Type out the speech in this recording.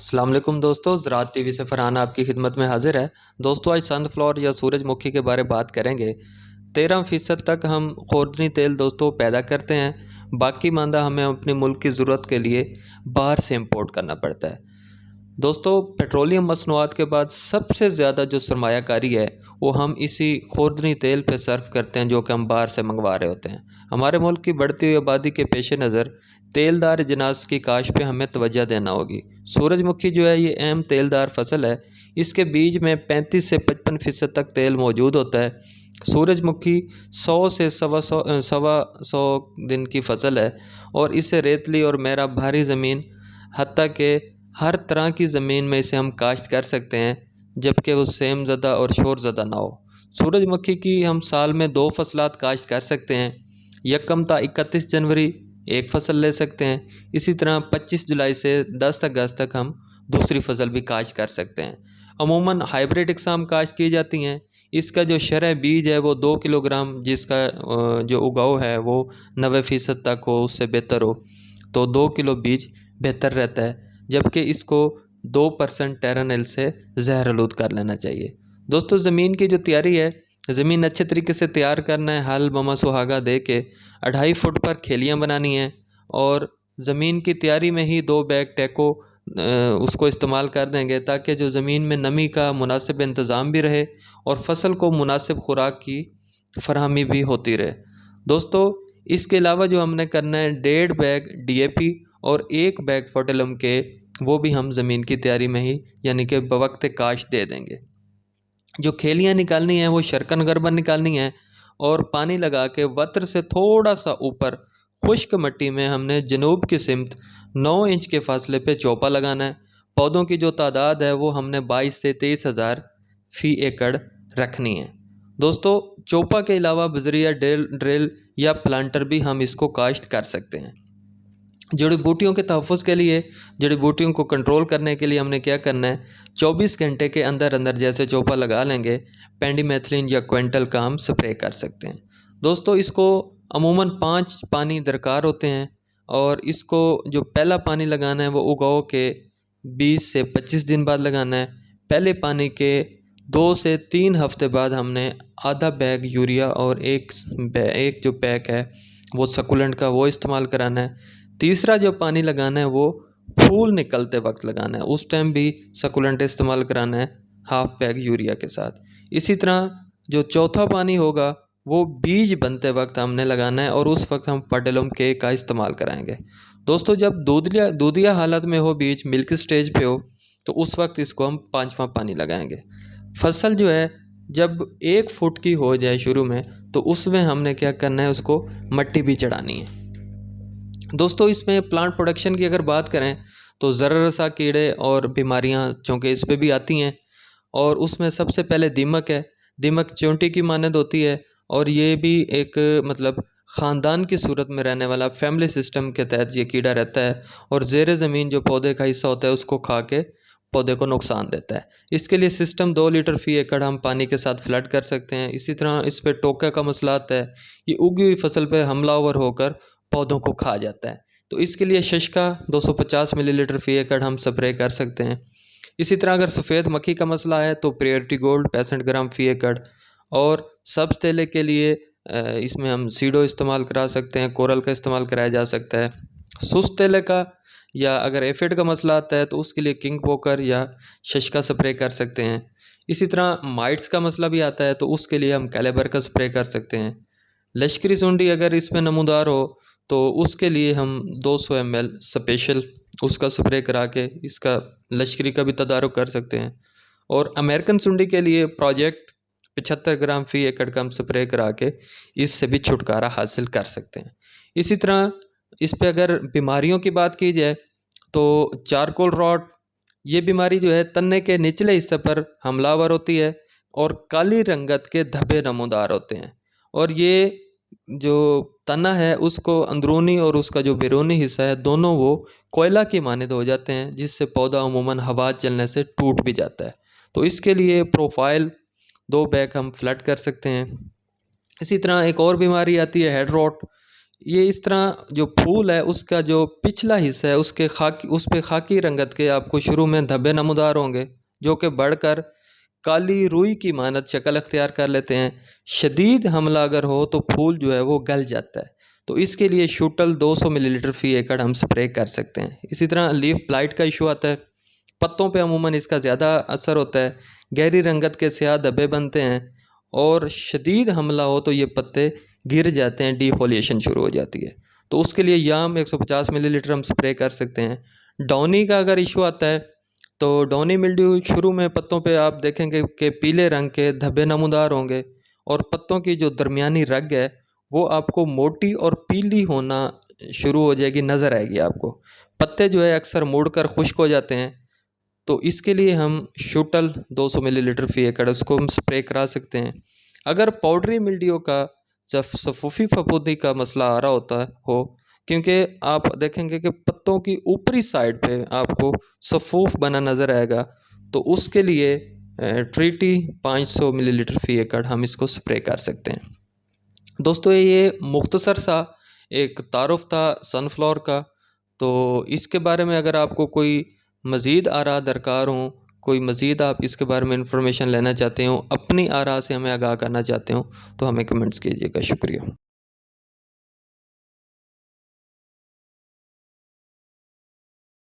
अस्सलाम वालेकुम दोस्तों, ज़राअत टीवी से फरहान आपकी खिदमत में हाजिर है। दोस्तों आज सनफ्लावर या सूरजमुखी के बारे बात करेंगे। 13% तक हम खुर्दनी तेल दोस्तों पैदा करते हैं, बाकी मांदा हमें अपने मुल्क की ज़रूरत के लिए बाहर से इम्पोर्ट करना पड़ता है। दोस्तों पेट्रोलियम मसनूआत के बाद सबसे ज़्यादा जो सरमायाकारी है वो हम इसी खुर्दनी तेल पे सर्फ करते हैं, जो कि हम बाहर से मंगवा रहे होते हैं। हमारे मुल्क की बढ़ती हुई आबादी के पेश नज़र तेलदार अजनास की काश पे हमें तवज्जो देना होगी। सूरजमुखी जो है ये अहम तेलदार फसल है। इसके बीज में 35 से 55% तक तेल मौजूद होता है। सूरजमुखी 100 से सवा सौ दिन की फसल है और इसे रेतली और मेरा भारी ज़मीन हत्ता के हर तरह की ज़मीन में इसे हम काश्त कर सकते हैं, जबकि वो सेम ज़दा और शोर ज़दा ना हो। सूरजमुखी की हम साल में 2 फसलात काश्त कर सकते हैं। यकम ता 31 जनवरी एक फ़सल ले सकते हैं। इसी तरह 25 जुलाई से 10 अगस्त तक हम दूसरी फ़सल भी काश्त कर सकते हैं। अमूमन हाइब्रिड इकसाम काश्त की जाती हैं। इसका जो शरह बीज है वो 2 किलोग्राम, जिसका जो उगाव है वो 90% तक हो, उससे बेहतर हो तो 2 किलो बीज बेहतर रहता है, जबकि इसको 2% टेरानेल से ज़हर-आलूद कर लेना चाहिए। दोस्तों ज़मीन की जो तैयारी है, ज़मीन अच्छे तरीके से तैयार करना है। हल बमा सुहागा दे के 2.5 फुट पर खेलियाँ बनानी हैं और ज़मीन की तैयारी में ही 2 बैग टेको उसको इस्तेमाल कर देंगे, ताकि जो ज़मीन में नमी का मुनासिब इंतज़ाम भी रहे और फसल को मुनासिब खुराक की फराहमी भी होती रहे। दोस्तों इसके अलावा जो हमने करना है, 1.5 बैग DAP और 1 बैग फर्टिलम के, वो भी हम ज़मीन की तैयारी में ही यानी कि बवक्त काश दे देंगे। जो खेलियाँ निकालनी हैं वो शरकन गर्बन निकालनी है और पानी लगा के वत्र से थोड़ा सा ऊपर खुश्क मिट्टी में हमने जनूब की सिमत 9 इंच के फासले पे चौपा लगाना है। पौधों की जो तादाद है वो हमने 22 से 23 हज़ार फ़ी एकड़ रखनी है। दोस्तों चौपा के अलावा बजरिया ड्रिल या प्लांटर भी हम इसको काश्त कर सकते हैं। जड़ी बूटियों के तहफ़्फ़ुज़ के लिए, जड़ी बूटियों को कंट्रोल करने के लिए हमने क्या करना है, 24 घंटे के अंदर अंदर जैसे चौपा लगा लेंगे, पेंडिमेथिलिन या क्विंटल का हम स्प्रे कर सकते हैं। दोस्तों इसको अमूमन 5 पानी दरकार होते हैं और इसको जो पहला पानी लगाना है वो उगाओ के 20 से 25 दिन बाद लगाना है। पहले पानी के 2 से 3 हफ्ते बाद हमने आधा बैग यूरिया और एक जो पैक है वो सकुलेंट का वो इस्तेमाल कराना है। तीसरा जो पानी लगाना है वो फूल निकलते वक्त लगाना है, उस टाइम भी सकुलेंट इस्तेमाल कराना है हाफ बैग यूरिया के साथ। इसी तरह जो चौथा पानी होगा वो बीज बनते वक्त हमने लगाना है और उस वक्त हम फर्टिलम के का इस्तेमाल कराएंगे। दोस्तों जब दूधिया हालत में हो, बीज मिल्क स्टेज पे हो, तो उस वक्त इसको हम 5वां पानी लगाएंगे। फसल जो है जब 1 फुट की हो जाए शुरू में, तो उसमें हमने क्या करना है, उसको मट्टी भी चढ़ानी है। दोस्तों इसमें प्लांट प्रोडक्शन की अगर बात करें तो ज़र्रासा कीड़े और बीमारियां चूँकि इस पे भी आती हैं और उसमें सबसे पहले दीमक है। दीमक चींटी की मानद होती है और ये भी एक मतलब ख़ानदान की सूरत में रहने वाला फैमिली सिस्टम के तहत ये कीड़ा रहता है और ज़ेर ज़मीन जो पौधे का हिस्सा होता है उसको खा के पौधे को नुकसान देता है। इसके लिए सिस्टम 2 लीटर फ़ी एकड़ हम पानी के साथ फ्लड कर सकते हैं। इसी तरह इस पे टोके का मसला आता है, ये उगी हुई फसल पे हमलावर होकर पौधों को खा जाता है, तो इसके लिए शशका 250 मिलीलीटर फ़ी एकड़ हम स्प्रे कर सकते हैं। इसी तरह अगर सफ़ेद मक्खी का मसला है तो प्रायोरिटी गोल्ड 65 ग्राम फ़ी एकड़ और सब्ज़ तेले के लिए इसमें हम सीडो इस्तेमाल करा सकते हैं, कोरल का इस्तेमाल कराया जा सकता है। सुस्त तेले का या अगर एफिड का मसला आता है तो उसके लिए किंग पोकर या शशका स्प्रे कर सकते हैं। इसी तरह माइट्स का मसला भी आता है तो उसके लिए हम कैलेबर का स्प्रे कर सकते हैं। लश्करी सुंडी अगर इसमें नमूदार हो तो उसके लिए हम 200 ml स्पेशल उसका स्प्रे करा के इसका लश्करी का भी तदारुक कर सकते हैं। और अमेरिकन सुंडी के लिए प्रोजेक्ट 75 ग्राम फ़ी एकड़ का हम स्प्रे करा के इससे भी छुटकारा हासिल कर सकते हैं। इसी तरह इस पे अगर बीमारियों की बात की जाए तो चारकोल रॉट, ये बीमारी जो है तन्ने के निचले हिस्से पर हमलावर होती है और काली रंगत के धब्बे नमूदार होते हैं और ये जो तना है उसको अंदरूनी और उसका जो बैरूनी हिस्सा है दोनों वो कोयला की मानद हो जाते हैं, जिससे पौधा अमूमन हवा चलने से टूट भी जाता है। तो इसके लिए प्रोफाइल 2 बैग हम फ्लड कर सकते हैं। इसी तरह एक और बीमारी आती है हेड रॉट। ये इस तरह जो फूल है उसका जो पिछला हिस्सा है उस पे खाकी रंगत के आपको शुरू में धब्बे नमूदार होंगे, जो कि बढ़कर काली रुई की मानद शक्ल अख्तियार कर लेते हैं। शदीद हमला अगर हो तो फूल जो है वो गल जाता है, तो इसके लिए शूटल 200 मिलीलीटर फी एकड़ हम स्प्रे कर सकते हैं। इसी तरह लीफ ब्लाइट का इशू आता है, पत्तों पे अमूमन इसका ज़्यादा असर होता है, गहरी रंगत के स्याह धब्बे बनते हैं और शदीद हमला हो तो ये पत्ते गिर जाते हैं, डिफोलिएशन शुरू हो जाती है। तो उसके लिए याम 150 मिलीलीटर हम स्प्रे कर सकते हैं। डाउनी का अगर इशू आता है तो डाउनी मिल्ड्यू शुरू में पत्तों पे आप देखेंगे कि पीले रंग के धब्बे नमूदार होंगे और पत्तों की जो दरमियानी रग है वो आपको मोटी और पीली होना शुरू हो जाएगी, नज़र आएगी आपको। पत्ते जो है अक्सर मुड़कर खुश्क हो जाते हैं, तो इसके लिए हम शूटल 200 मिलीलीटर फी एकड़ उसको हम स्प्रे करा सकते हैं। अगर पाउडरी मिल्ड्यू का जब सफूफी फफूंदी का मसला आ रहा होता हो, क्योंकि आप देखेंगे कि पत्तों की ऊपरी साइड पे आपको सफूफ बना नज़र आएगा, तो उसके लिए ट्रीटी 500 मिलीलीटर फी एकड़ हम इसको स्प्रे कर सकते हैं। दोस्तों ये मुख्तसर सा एक तारुफ था सनफ्लावर का। तो इसके बारे में अगर आपको कोई मज़ीद आरा दरकार हों, कोई मज़ीद आप इसके बारे में इंफॉर्मेशन लेना चाहते हो, अपनी आरा से हमें आगाह करना चाहते हो, तो हमें कमेंट्स कीजिएगा। शुक्रिया।